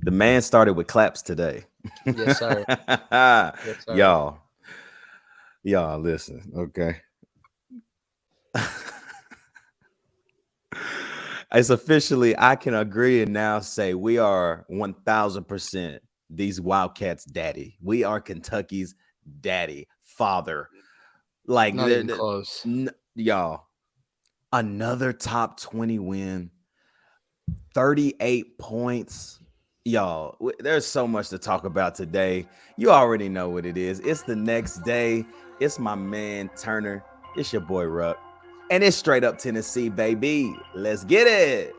The man started with claps today. Yes, sir. Yes, sir. y'all, y'all, listen, okay. It's officially, I can agree and now say we are 1000% these Wildcats' daddy. We are Kentucky's daddy, father. Like, Not even close. y'all, another top 20 win, 38 points. Y'all, there's so much to talk about today. You already know what it is. It's the next day. It's my man Turner. It's your boy Ruck. And it's straight up Tennessee, baby. Let's get it.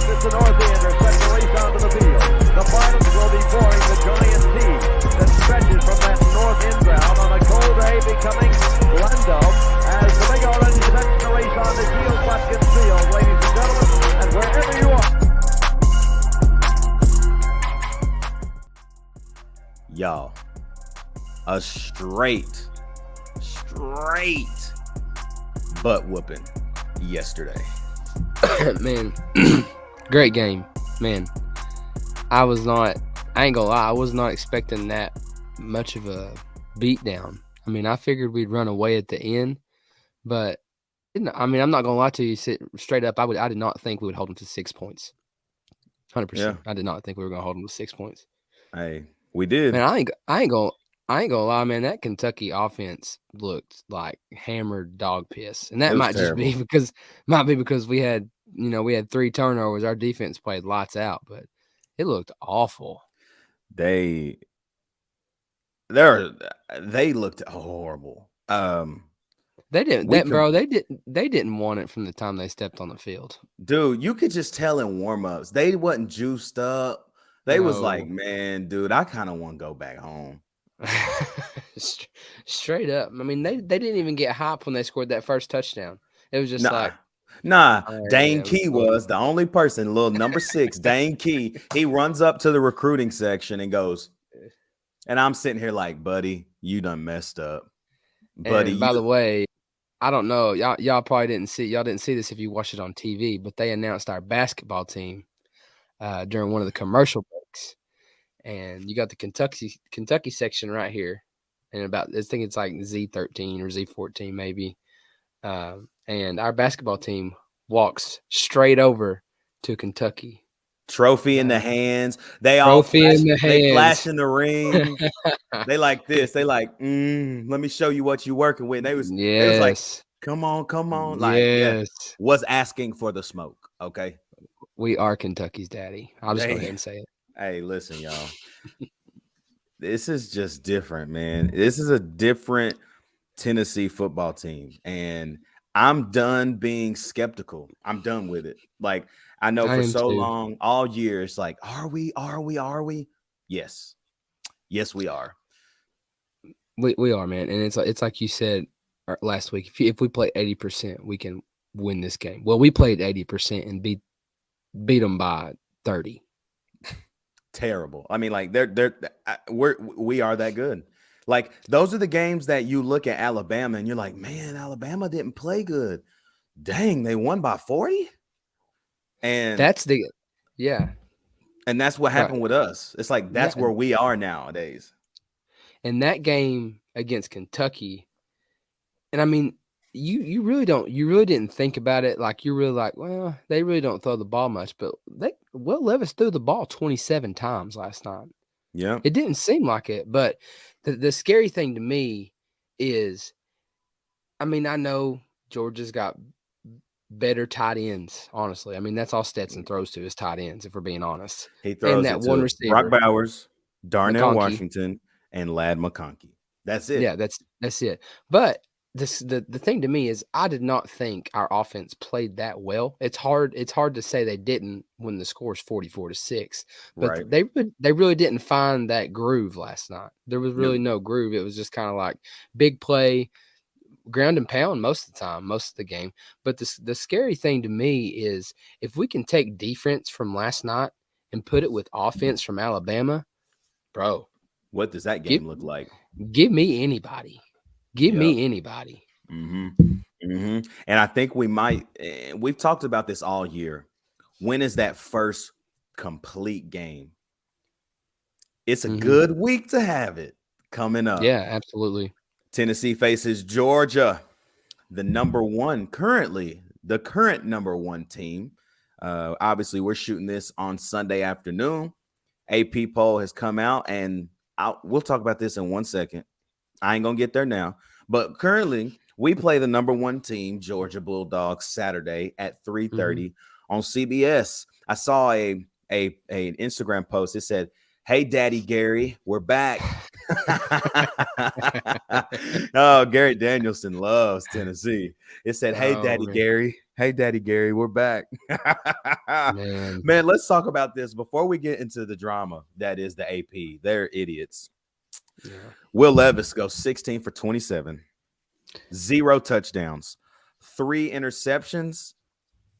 It's the Northander, sets the race onto the field. The finals will be pouring the giant sea that stretches from that north end ground on a cold day, becoming Lando as the big orange sets the race on the Shield Watkins Field, ladies and gentlemen, and wherever you are. Y'all, a straight butt whooping yesterday. Man, great game, man. I ain't gonna lie, I was not expecting that much of a beatdown. I mean, I figured we'd run away at the end, but I'm not gonna lie to you, straight up, I did not think we would hold them to 6 points. 100%. Yeah. I did not think we were gonna hold them to 6 points. Hey, we did. Man, I ain't gonna lie, man. That Kentucky offense looked like hammered dog piss, and that might terrible. just be because we had 3 turnovers. Our defense played lights out, but it looked awful. They looked horrible. They didn't want it from the time they stepped on the field. Dude, you could just tell in warm-ups. They wasn't juiced up. They was like, man, dude, I kind of want to go back home. Straight up. I mean, they didn't even get hype when they scored that first touchdown. It was just Dane Key was the only person, little number 6, Dane Key. He runs up to the recruiting section and goes, and I'm sitting here like, buddy, you done messed up. Buddy, and by the way, I don't know. Y'all probably didn't see this if you watched it on TV, but they announced our basketball team during one of the commercial breaks. And you got the Kentucky section right here. And I think it's like Z13 or Z14 maybe. And our basketball team walks straight over to Kentucky. Trophy in the hands. They flash in the ring. They like this. They like, let me show you what you working with. They was like, come on. Like, was asking for the smoke. Okay. We are Kentucky's daddy. I'll just go ahead and say it. Hey, listen, y'all. This is just different, man. This is a different Tennessee football team. And I'm done being skeptical. I'm done with it. Like, I know for so long, all year, it's like, are we? Yes. Yes, we are. We are, man. And it's like you said last week, if we play 80%, we can win this game. Well, we played 80% and beat them by 30. Terrible. I mean, like we are that good. Like, those are the games that you look at Alabama and you're like, man, Alabama didn't play good. Dang, they won by 40. And and that's what happened with us. It's like that's where we are nowadays. And that game against Kentucky, and I mean, you really didn't think about it. Like, you're really like, well, they really don't throw the ball much, but Will Levis threw the ball 27 times last night. Yeah. It didn't seem like it, but the scary thing to me is, I mean, I know Georgia's got better tight ends, honestly. I mean, that's all Stetson throws to is tight ends, if we're being honest. He throws and that one receiver, Brock Bowers, Darnell Washington, and Ladd McConkey. That's it. Yeah, that's it. But the thing to me is, I did not think our offense played that well. It's hard to say they didn't when the score is 44-6. But they really didn't find that groove last night. There was really no groove. It was just kind of like big play, ground and pound most of the time, most of the game. But the scary thing to me is, if we can take defense from last night and put it with offense from Alabama, bro. What does that Give game look like? give me anybody. Give Yep. me anybody. And I think we've talked about this all year. When is that first complete game? It's a good week to have it coming up. Yeah, absolutely. Tennessee faces Georgia, the current number one team. Obviously, we're shooting this on Sunday afternoon. AP poll has come out, and we'll talk about this in 1 second. I ain't gonna get there now, but currently we play the number one team, Georgia Bulldogs, Saturday at 3:30 on CBS. I saw an Instagram post. It said, "Hey, Daddy Gary, we're back." Oh, Gary Danielson loves Tennessee. It said, "Hey, Daddy Man. Gary. Hey, Daddy Gary, we're back." Man. Man, let's talk about this before we get into the drama that is the AP. They're idiots. Yeah. Will Levis goes 16 for 27, 0 touchdowns, 3 interceptions,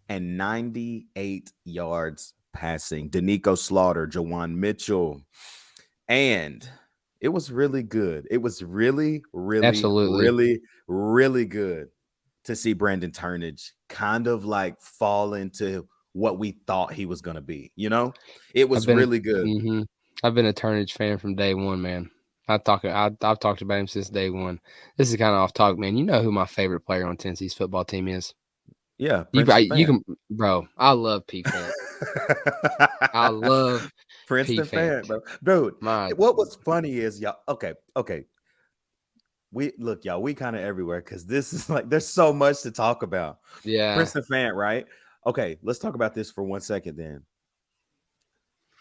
and 98 yards passing. Danico Slaughter, Jawan Mitchell. And it was really good. It was really, really, Absolutely. really, really good to see Brandon Turnage kind of like fall into what we thought he was going to be. You know, it was really good. I've been a Turnage fan from day one, man. I've talked about him since day one. This is kind of off talk, man. You know who my favorite player on Tennessee's football team is? Yeah, You can, bro. I love P Fant. I love Princeton P Fant, fan, bro. Dude, my what was funny is y'all. Okay. We look, y'all. We kind of everywhere because this is like there's so much to talk about. yeah. Princeton fan, right? Okay, let's talk about this for 1 second. Then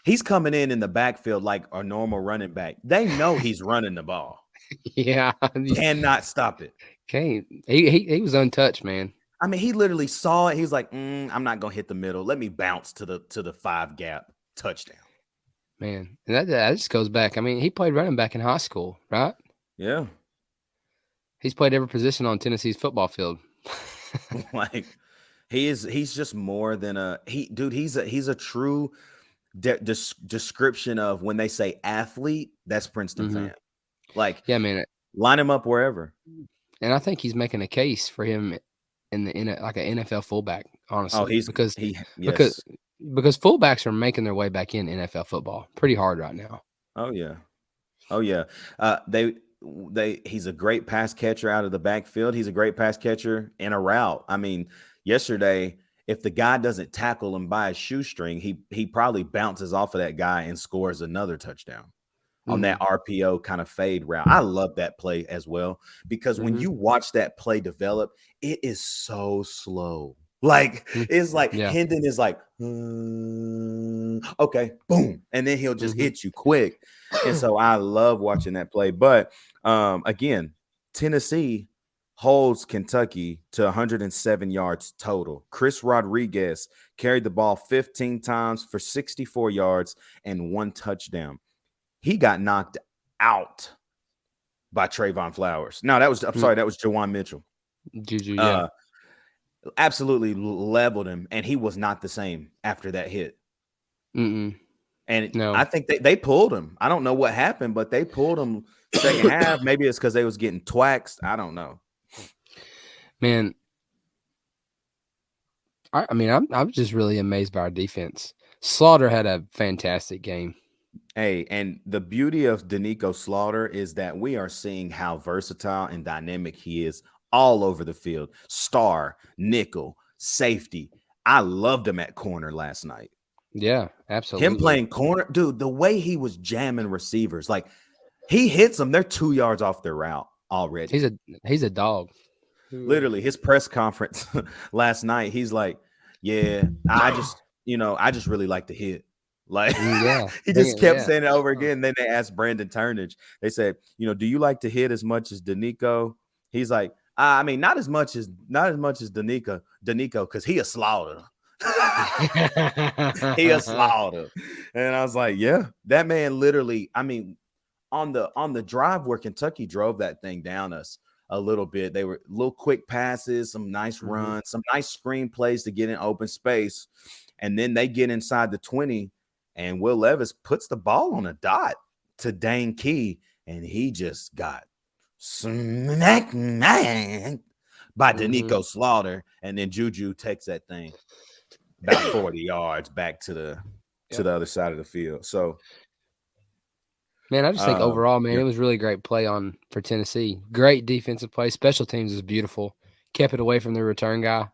he's coming in the backfield like a normal running back. They know he's running the ball. Yeah, Cannot stop it. Can't. He was untouched, man. I mean, he literally saw it. He's like, I'm not gonna hit the middle. Let me bounce to the 5 gap touchdown. Man, and that just goes back. I mean, he played running back in high school, right? Yeah. He's played every position on Tennessee's football field. Like he's just more than he's a true description of when they say athlete, that's Princeton fan. Like, yeah, man, line him up wherever. And I think he's making a case for him in like an NFL fullback, honestly. Because fullbacks are making their way back in NFL football pretty hard right now. Oh yeah. He's a great pass catcher out of the backfield. He's a great pass catcher in a route. I mean, yesterday, if the guy doesn't tackle him by a shoestring, he probably bounces off of that guy and scores another touchdown on that RPO kind of fade route. I love that play as well because when you watch that play develop, it is so slow. Like it's like Hendon is like, okay, boom, and then he'll just hit you quick. And so I love watching that play. But again, Tennessee holds Kentucky to 107 yards total. Chris Rodriguez carried the ball 15 times for 64 yards and 1 touchdown. He got knocked out by Trayvon Flowers. No, that was Jawan Mitchell. Juju, yeah. Absolutely leveled him, and he was not the same after that hit. And I think they pulled him. I don't know what happened, but they pulled him second half. Maybe it's because they was getting twaxed. I don't know. Man, I'm just really amazed by our defense. Slaughter had a fantastic game. Hey, and the beauty of Danico Slaughter is that we are seeing how versatile and dynamic he is all over the field. Star, nickel, safety. I loved him at corner last night. Yeah, absolutely. Him playing corner, dude, the way he was jamming receivers, like he hits them, they're 2 yards off their route already. He's a dog. Literally, his press conference last night, he's like, yeah, I just really like to hit. Like he just kept saying it over again. Then they asked Brandon Turnage. They said, do you like to hit as much as Danico? He's like, I mean, not as much as Danico, because he a slaughter. He a slaughter. And I was like, yeah, that man literally, I mean, on the drive where Kentucky drove that thing down us a little bit, they were little quick passes, some nice runs, some nice screen plays to get in open space. And then they get inside the 20, and Will Levis puts the ball on a dot. to Dane Key, and he just got smacked by Danico Slaughter, and then Juju takes that thing about 40 yards back to the other side of the field. So, man, I just think overall, man, it was really great play for Tennessee. Great defensive play. Special teams was beautiful. Kept it away from the return guy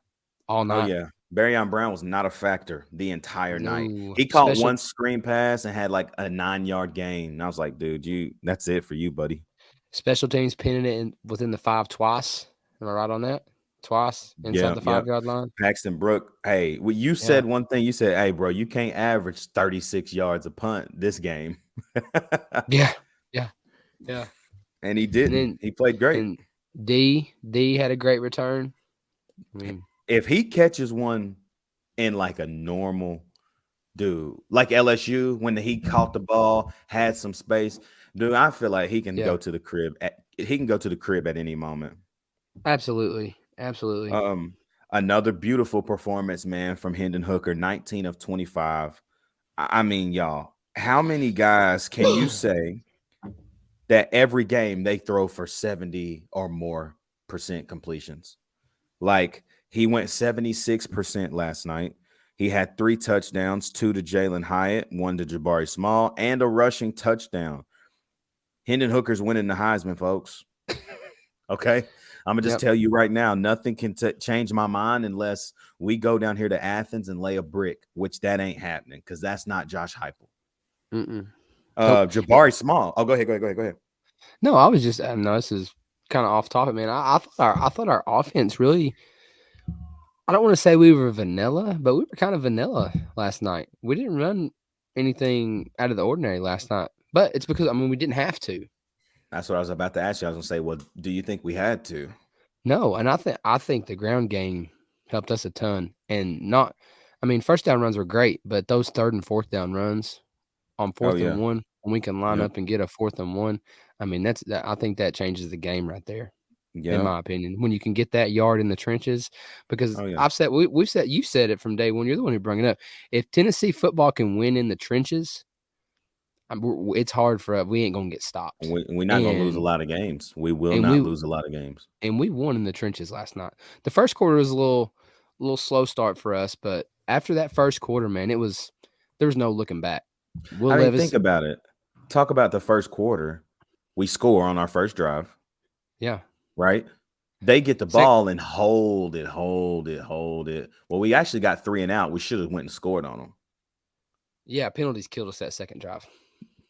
all night. Oh, yeah. Barryon Brown was not a factor the entire night. He caught one screen pass and had like a 9-yard gain. And I was like, dude, that's it for you, buddy. Special teams pinning it within the 5 twice. Am I right on that? Twice inside the 5-yard line. Paxton Brook. Hey, you said one thing. You said, hey, bro, you can't average 36 yards a punt this game. Yeah. And he didn't. He played great. And D had a great return. I mean, if he catches one in like a normal dude, like LSU, when he caught the ball, had some space, dude, I feel like he can go to the crib. He can go to the crib at any moment. Absolutely. Another beautiful performance, man, from Hendon Hooker, 19 of 25. I mean, y'all, how many guys can you say that every game they throw for 70 or more % completions? Like, he went 76% last night. He had 3 touchdowns, 2 to Jalen Hyatt, 1 to Jabari Small, and a rushing touchdown. Hendon Hooker's winning the Heisman, folks. Okay? I'm going to just tell you right now, nothing can change my mind unless we go down here to Athens and lay a brick, which that ain't happening because that's not Josh Heupel. Jabari Small. Oh, go ahead. No, I was just no, this is kind of off topic, man. I thought our offense really, I don't want to say we were vanilla, but we were kind of vanilla last night. We didn't run anything out of the ordinary last night, but it's because, I mean, we didn't have to. That's what I was about to ask you. I was going to say, well, do you think we had to? No, and I think the ground game helped us a ton. And first down runs were great, but those 3rd and 4th down runs on 4th and 1, when we can line up and get a 4th and 1, I mean, I think that changes the game right there. In my opinion, when you can get that yard in the trenches, because I've said, we've said, you said it from day one. You're the one who brought it up. If Tennessee football can win in the trenches, it's hard for us. We ain't gonna get stopped. We're not gonna lose a lot of games. We will not lose a lot of games. And we won in the trenches last night. The first quarter was a little slow start for us, but after that first quarter, man, there was no looking back. Think about it. Talk about the first quarter. We score on our first drive. Yeah. Right? They get the ball and hold it. Well, we actually got 3 and out. We should have went and scored on them. Yeah, penalties killed us that second drive.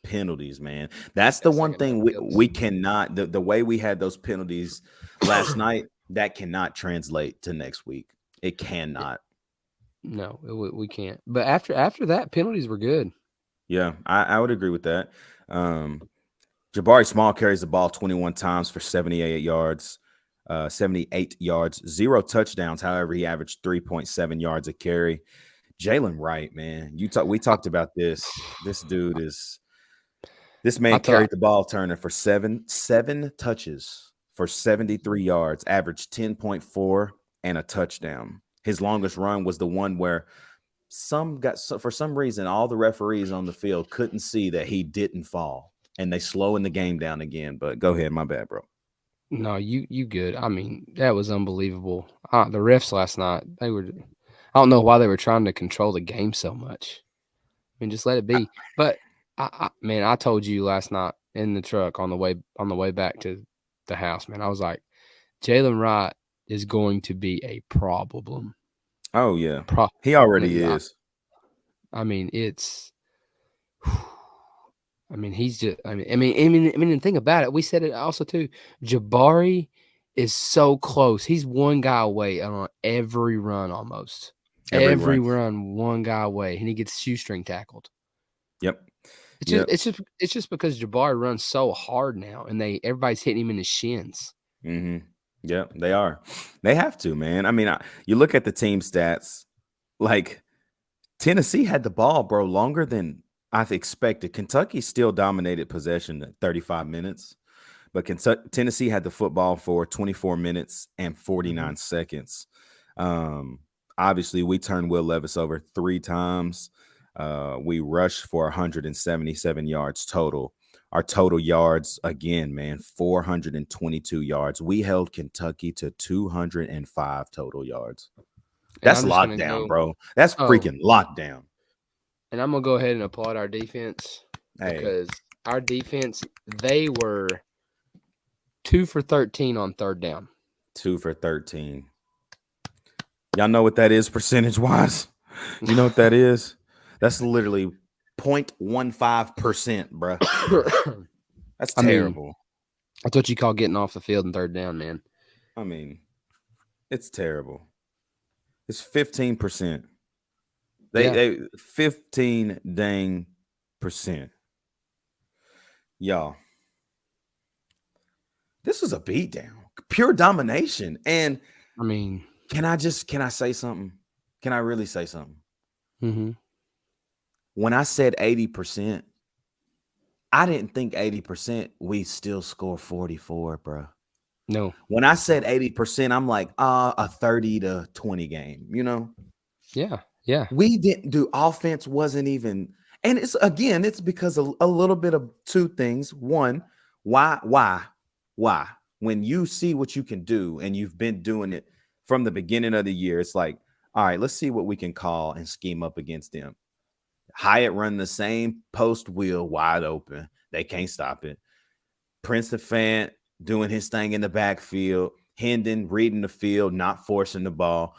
Penalties, man. That's the one thing we cannot, the way we had those penalties last night, that cannot translate to next week. It cannot. No, we can't. But after that, penalties were good. Yeah, I would agree with that. Jabari Small carries the ball 21 times for 78 yards, 0 touchdowns. However, he averaged 3.7 yards a carry. Jalen Wright, man, we talked about this. This man carried the ball, Turner, for seven touches for 73 yards, averaged 10.4 and a touchdown. His longest run was the one where for some reason, all the referees on the field couldn't see that he didn't fall, and they slowing the game down again. But go ahead, my bad, bro. No, you good. I mean, that was unbelievable. The refs last night, I don't know why they were trying to control the game so much. I mean, just let it be. But I told you last night in the truck on the way back to the house, man, I was like, Jalen Wright is going to be a problem. Oh yeah, he already is. I mean, he's just. I mean, and think about it. We said it also too. Jabari is so close. He's one guy away on every run almost. Every run, one guy away, and he gets shoestring tackled. Yep. It's just because Jabari runs so hard now, and everybody's hitting him in his shins. Mm-hmm. Yeah, they are. They have to, man. I mean, you look at the team stats. Like, Tennessee had the ball, bro, longer than I expected. Kentucky still dominated possession at 35 minutes, but Tennessee had the football for 24 minutes and 49 seconds. Obviously, we turned Will Levis over 3 times. We rushed for 177 yards total. Our total yards, again, man, 422 yards. We held Kentucky to 205 total yards. And That's I'm just gonna lockdown, go. bro. That's Oh, freaking lockdown. and I'm gonna go ahead and applaud our defense Hey, because our defense, they were 2 for 13 on third down. 2 for 13. Y'all know what that is percentage wise? You know what that is? That's literally 0.15%, bro. That's I mean, terrible. that's what you call getting off the field in third down, man. I mean, it's terrible. It's 15%. They 15 dang percent. Y'all, this was a beatdown. Pure domination. And I mean, can I say something? Can I really say something? mm-hmm. When I said 80%, I didn't think 80% we still score 44, bro. No. When I said 80%, I'm like, a 30 to 20 game, you know? Yeah. Yeah. We didn't do offense, wasn't even, and it's because of a little bit of two things. One, why? When you see what you can do and you've been doing it from the beginning of the year, it's like, all right, let's see what we can call and scheme up against them. Hyatt run the same post wheel wide open. They can't stop it. Prince Fant doing his thing in the backfield. Hendon reading the field, not forcing the ball.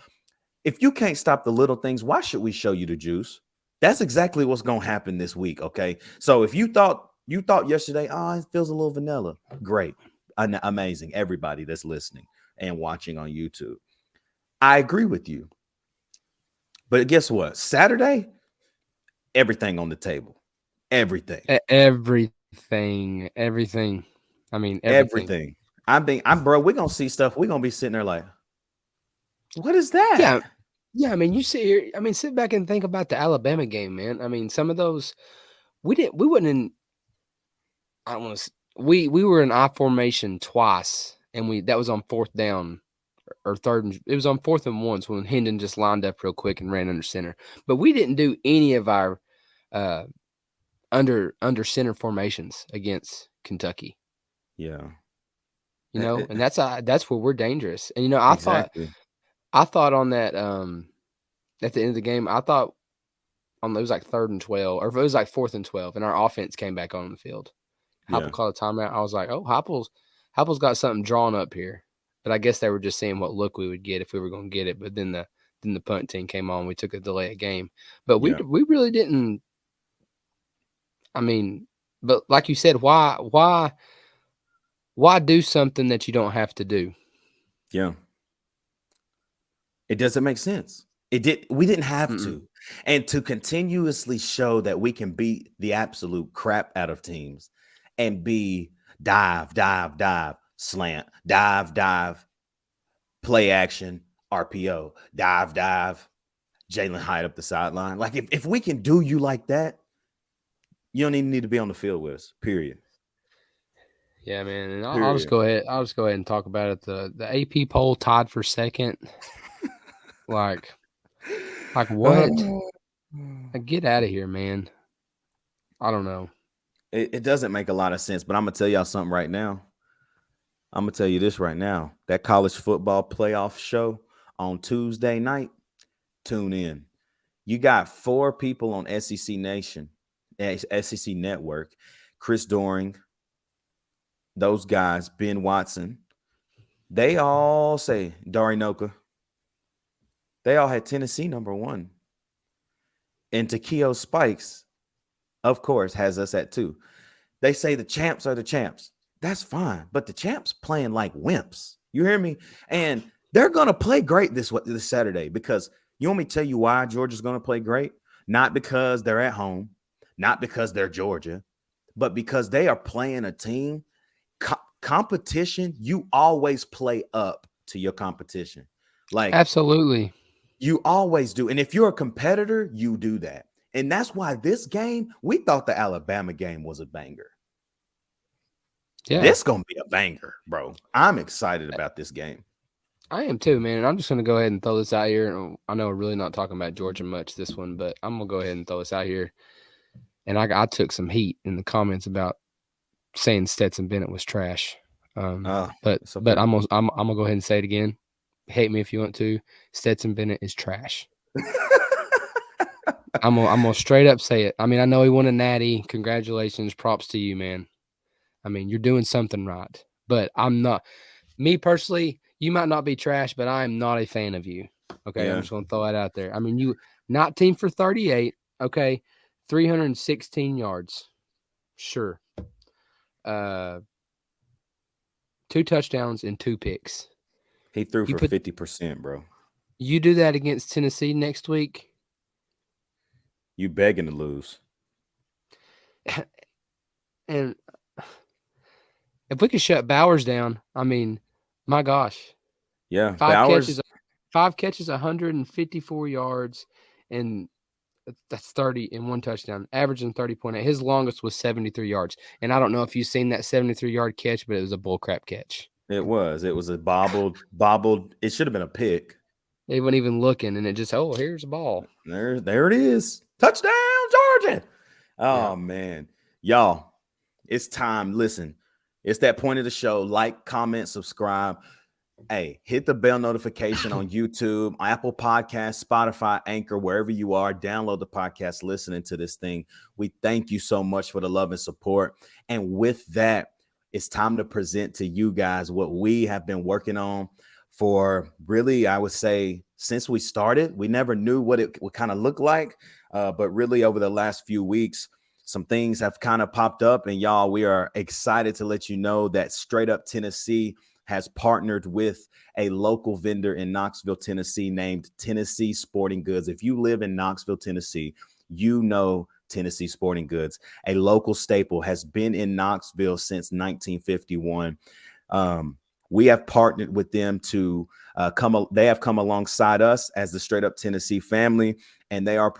If you can't stop the little things, why should we show you the juice? That's exactly what's going to happen this week, okay? So if you thought yesterday, it feels a little vanilla, great. Amazing. Everybody that's listening and watching on YouTube. I agree with you. But guess what? Saturday, everything on the table. Everything. Everything. I mean, everything. Bro, we're going to see stuff. We're going to be sitting there like, what is that? Yeah. Yeah. I mean, you sit here, sit back and think about the Alabama game, man. I mean, some of those, we wasn't in, I don't want to, we were in I formation twice, and that was on fourth down or third. It was on 4th and 1 when Hendon just lined up real quick and ran under center. But we didn't do any of our under center formations against Kentucky. Yeah. And that's where we're dangerous. And Exactly. I thought on that at the end of the game, I thought it was like 3rd and 12, or if it was like 4th and 12, and our offense came back on the field. Heupel called a timeout. I was like, oh, Heupel's got something drawn up here. But I guess they were just seeing what look we would get if we were going to get it. But then the punt team came on. We took a delay of game. But we really didn't. I mean, but like you said, why do something that you don't have to do? Yeah. It doesn't make sense. We didn't have to. And to continuously show that we can beat the absolute crap out of teams and be dive, slant, dive, play action, RPO, dive, Jalen Hyatt up the sideline. Like if we can do you like that, you don't even need to be on the field with us, period. Yeah, man. And I'll just go ahead and talk about it. The AP poll tied for second. Like what? Get out of here, man. I don't know. It doesn't make a lot of sense, but I'm going to tell y'all something right now. I'm going to tell you this right now. That college football playoff show on Tuesday night, tune in. You got 4 people on SEC Nation, SEC Network, Chris Doering, those guys, Ben Watson. They all say, Darinoka, they all had Tennessee number 1. And Takeo Spikes, of course, has us at 2. They say the champs are the champs. That's fine. But the champs playing like wimps. You hear me? And they're going to play great this Saturday, because you want me to tell you why Georgia's going to play great? Not because they're at home, not because they're Georgia, but because they are playing a team. Competition, you always play up to your competition. Like, absolutely. You always do. And if you're a competitor, you do that. And that's why this game, we thought the Alabama game was a banger. Yeah. This is going to be a banger, bro. I'm excited about this game. I am too, man. And I'm just going to go ahead and throw this out here. I know we're really not talking about Georgia much this one, but I'm going to go ahead and throw this out here. And I took some heat in the comments about saying Stetson Bennett was trash. Oh, But it's okay. I'm gonna go ahead and say it again. Hate me if you want to. Stetson Bennett is trash. I'm gonna straight up say it. I mean, I know he won a natty. Congratulations, props to you, man. I mean, you're doing something right. But I'm not. Me personally, you might not be trash, but I am not a fan of you. Okay, I'm Yeah. just gonna throw that out there. I mean, you 19 for 38. Okay, 316 yards. Sure. 2 touchdowns and 2 picks. He threw You for put 50%, bro. you do that against Tennessee next week, You begging to lose. and if we could shut Bowers down, I mean, my gosh, Yeah. 5 Bowers, catches, 5 catches, 154 yards, and that's 30 and 1 touchdown, averaging 30.8. His longest was 73 yards, and I don't know if you've seen that 73-yard catch, but it was a bullcrap catch. it was. It was a bobbled. It should have been a pick. They weren't even looking, and it just, oh, here's the ball. There it is. Touchdown, Georgia. Oh, Yeah. man. Y'all, it's time. Listen, it's that point of the show. Like, comment, subscribe. Hey, hit the bell notification on YouTube, Apple Podcasts, Spotify, Anchor, wherever you are. Download the podcast listening to this thing. We thank you so much for the love and support. And with that, it's time to present to you guys what we have been working on for really, I would say, since we started. We never knew what it would kind of look like, but really over the last few weeks, some things have kind of popped up. And y'all, we are excited to let you know that Straight Up Tennessee has partnered with a local vendor in Knoxville, Tennessee, named Tennessee Sporting Goods. If you live in Knoxville, Tennessee, you know Tennessee Sporting Goods, a local staple, has been in Knoxville since 1951. We have partnered with them to they have come alongside us as the Straight Up Tennessee family, and they are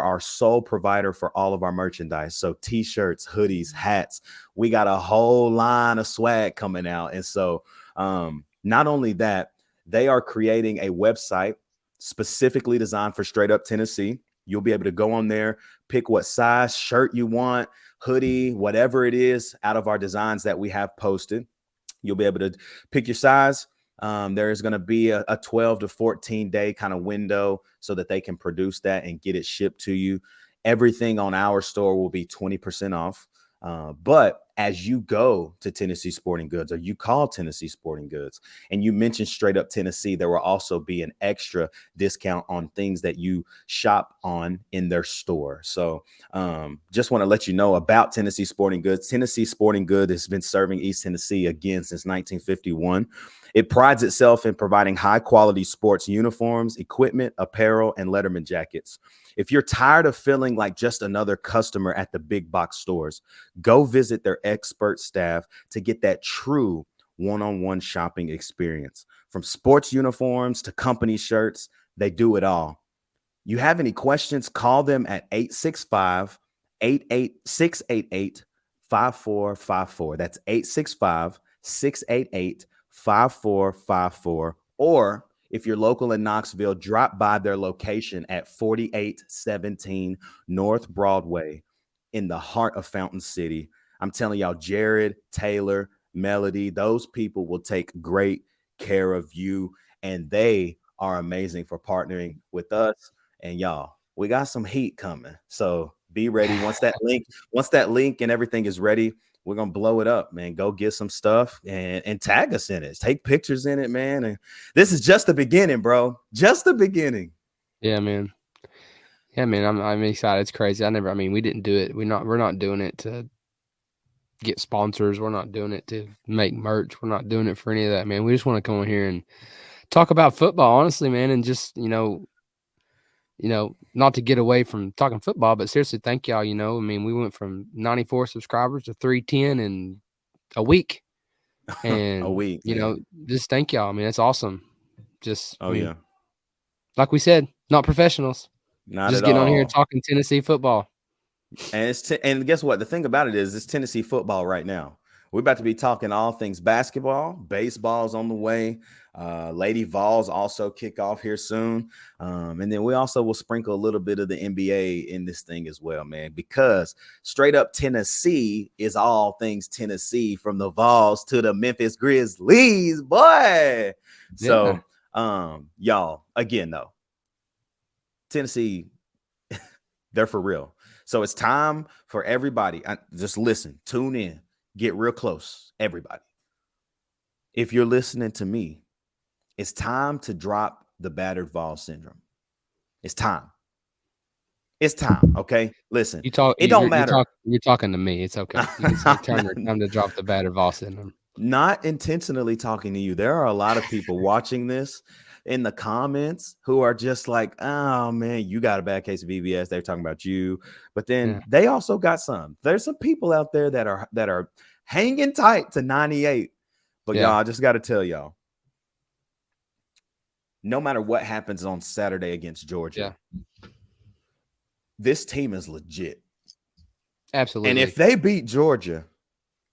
our sole provider for all of our merchandise. So t-shirts, hoodies, hats, we got a whole line of swag coming out. And so not only that, they are creating a website specifically designed for Straight Up Tennessee. You'll be able to go on there, pick what size shirt you want, hoodie, whatever it is out of our designs that we have posted. You'll be able to pick your size. There's going to be a 12 to 14 day kind of window so that they can produce that and get it shipped to you. Everything on our store will be 20% off. But as you go to Tennessee Sporting Goods, or you call Tennessee Sporting Goods and you mention Straight Up Tennessee, there will also be an extra discount on things that you shop on in their store. So just want to let you know about Tennessee Sporting Goods. Tennessee Sporting Goods has been serving East Tennessee again since 1951. It prides itself in providing high quality sports uniforms, equipment, apparel, and Letterman jackets. If you're tired of feeling like just another customer at the big box stores, go visit their expert staff to get that true one-on-one shopping experience. From sports uniforms to company shirts, they do it all. You have any questions, call them at 865-688-5454. That's 865-688-5454. Or if you're local in Knoxville, drop by their location at 4817 North Broadway in the heart of Fountain City. I'm telling y'all, Jared, Taylor, Melody, those people will take great care of you, and they are amazing for partnering with us. And y'all, we got some heat coming. So be ready. Once that link and everything is ready, we're gonna blow it up, man. Go get some stuff and tag us in it. Take pictures in it, man. And this is just the beginning, bro. Just the beginning. Yeah, man. Yeah, man. I'm excited. It's crazy. We didn't do it. We're not doing it to get sponsors. We're not doing it to make merch. We're not doing it for any of that, man. We just want to come on here and talk about football, honestly, man, and just, not to get away from talking football, but seriously, thank y'all. We went from 94 subscribers to 310 in a week. And, a week, just thank y'all. I mean, that's awesome. Just, yeah. Like we said, not professionals. Not just at getting all. on here and talking Tennessee football. And and guess what? The thing about it is, it's Tennessee football right now. We're about to be talking all things basketball. Baseball's on the way. Lady Vols also kick off here soon. And then we also will sprinkle a little bit of the NBA in this thing as well, man, because straight up Tennessee is all things Tennessee, from the Vols to the Memphis Grizzlies, boy. So, y'all, again, though, Tennessee, they're for real. So it's time for everybody. Just listen, tune in, get real close, everybody. If you're listening to me, it's time to drop the battered Vols syndrome. It's time. It's time. Okay, listen. It don't matter. You're talking to me. It's okay. You can say, Turner, time to drop the battered Vols syndrome. Not intentionally talking to you. There are a lot of people watching this in the comments who are just like, oh man, you got a bad case of VBS. They're talking about you, but then they also got some. There's some people out there that are hanging tight to 98. But y'all, I just got to tell y'all, no matter what happens on Saturday against Georgia, this team is legit. Absolutely. And if they beat Georgia,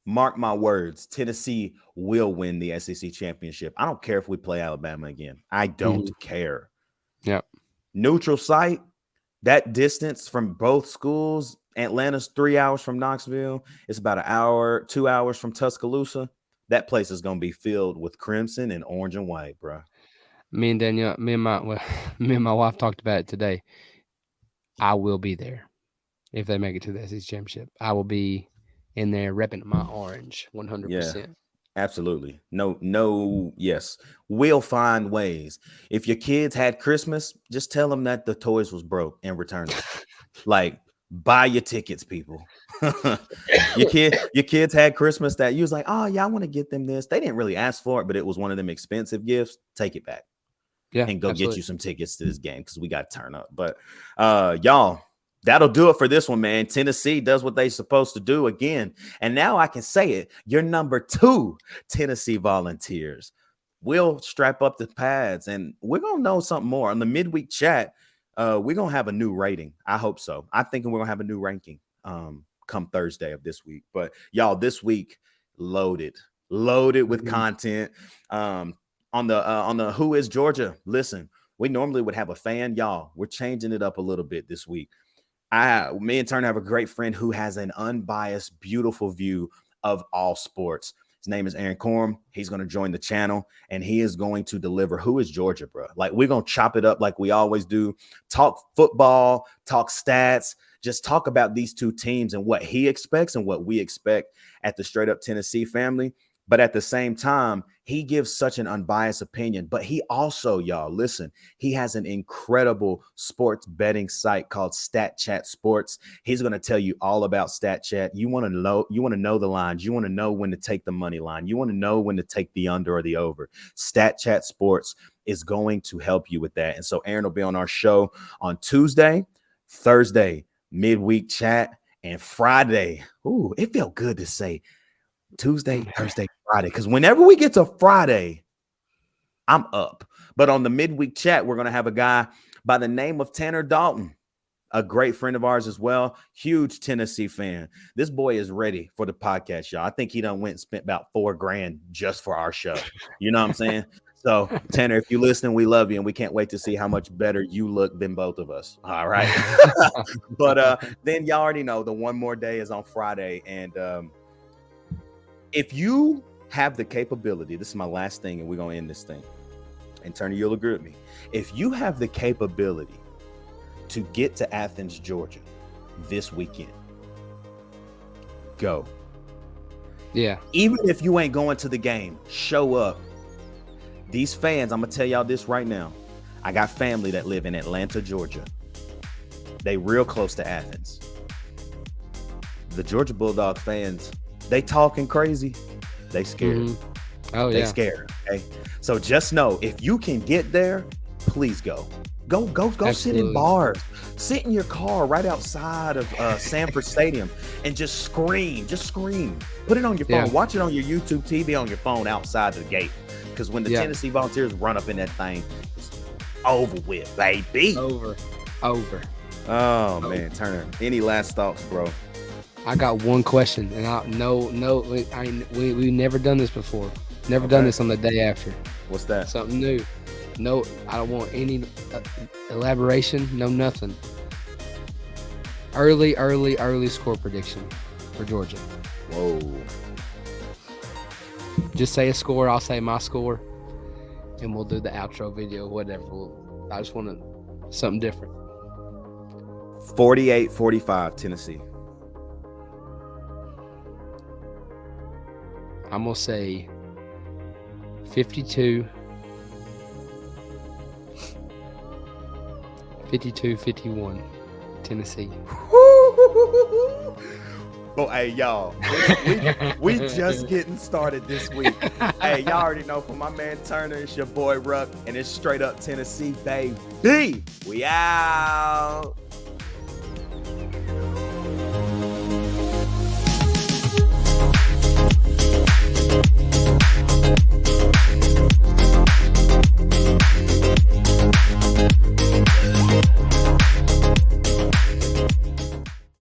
mark my words, Tennessee will win the SEC championship. I don't care if we play Alabama again. I don't care. Yep. Neutral site, that distance from both schools, Atlanta's 3 hours from Knoxville. It's about an hour, 2 hours from Tuscaloosa. That place is going to be filled with crimson and orange and white, bro. Me and Danielle, me and my wife talked about it today. I will be there if they make it to the SEC championship. I will be in there repping my orange 100%. Yeah, absolutely. No, yes. We'll find ways. If your kids had Christmas, just tell them that the toys was broke and return them. Like, buy your tickets, people. Your kids had Christmas that you was like, oh yeah, I want to get them this. They didn't really ask for it, but it was one of them expensive gifts. Take it back. Yeah, and go get you some tickets to this game because we got to turn up. But y'all, that'll do it for this one, man. Tennessee does what they're supposed to do again. And now I can say it. You're number 2 Tennessee Volunteers. We'll strap up the pads and we're going to know something more. On the midweek chat, we're going to have a new rating. I hope so. I'm thinking we're going to have a new ranking come Thursday of this week. But y'all, this week, loaded with content. On the Who is Georgia? Listen, we normally would have a fan. Y'all, we're changing it up a little bit this week. Me and Turner have a great friend who has an unbiased, beautiful view of all sports. His name is Aaron Corum. He's going to join the channel, and he is going to deliver Who is Georgia, bro. Like, we're going to chop it up like we always do. Talk football, talk stats, just talk about these two teams and what he expects and what we expect at the Straight Up Tennessee family. But at the same time, he gives such an unbiased opinion. But he also, y'all, listen, he has an incredible sports betting site called Stat Chat Sports. He's going to tell you all about Stat Chat. You want to know the lines. You want to know when to take the money line. You want to know when to take the under or the over. Stat Chat Sports is going to help you with that. And so Aaron will be on our show on Tuesday, Thursday, midweek chat, and Friday. Ooh, it felt good to say Tuesday, Thursday, Friday, because whenever we get to Friday, I'm up. But on the midweek chat, we're going to have a guy by the name of Tanner Dalton, a great friend of ours as well, huge Tennessee fan. This boy is ready for the podcast, y'all. I think he done went and spent about $4,000 just for our show. You know what I'm saying? So, Tanner, if you're listening, we love you, and we can't wait to see how much better you look than both of us. All right. But then y'all already know the one more day is on Friday, and if you have the capability, this is my last thing, and we're going to end this thing. And Turner, you'll agree with me. If you have the capability to get to Athens, Georgia this weekend, go. Yeah. Even if you ain't going to the game, show up. These fans, I'm going to tell y'all this right now. I got family that live in Atlanta, Georgia. They real close to Athens. The Georgia Bulldog fans, they talking crazy. They scared. Oh, yeah. They scared. Okay. So just know, if you can get there, please go. Go Absolutely. Sit in bars. Sit in your car right outside of Sanford Stadium and just scream. Just scream. Put it on your phone. Yeah. Watch it on your YouTube TV on your phone outside the gate. Because when the Tennessee Volunteers run up in that thing, it's over with, baby. Over. Oh, man. Turner, any last thoughts, bro? I got one question, and we've never done this before. Never done this on the day after. What's that? Something new. No, I don't want any elaboration. No, nothing. Early score prediction for Georgia. Whoa. Just say a score. I'll say my score, and we'll do the outro video, whatever. I just want something different. 48-45 Tennessee. I'm going to say 52-51 Tennessee. Oh, hey, y'all. We just getting started this week. Hey, y'all already know from my man Turner, it's your boy Ruck, and it's straight up Tennessee, baby. We out.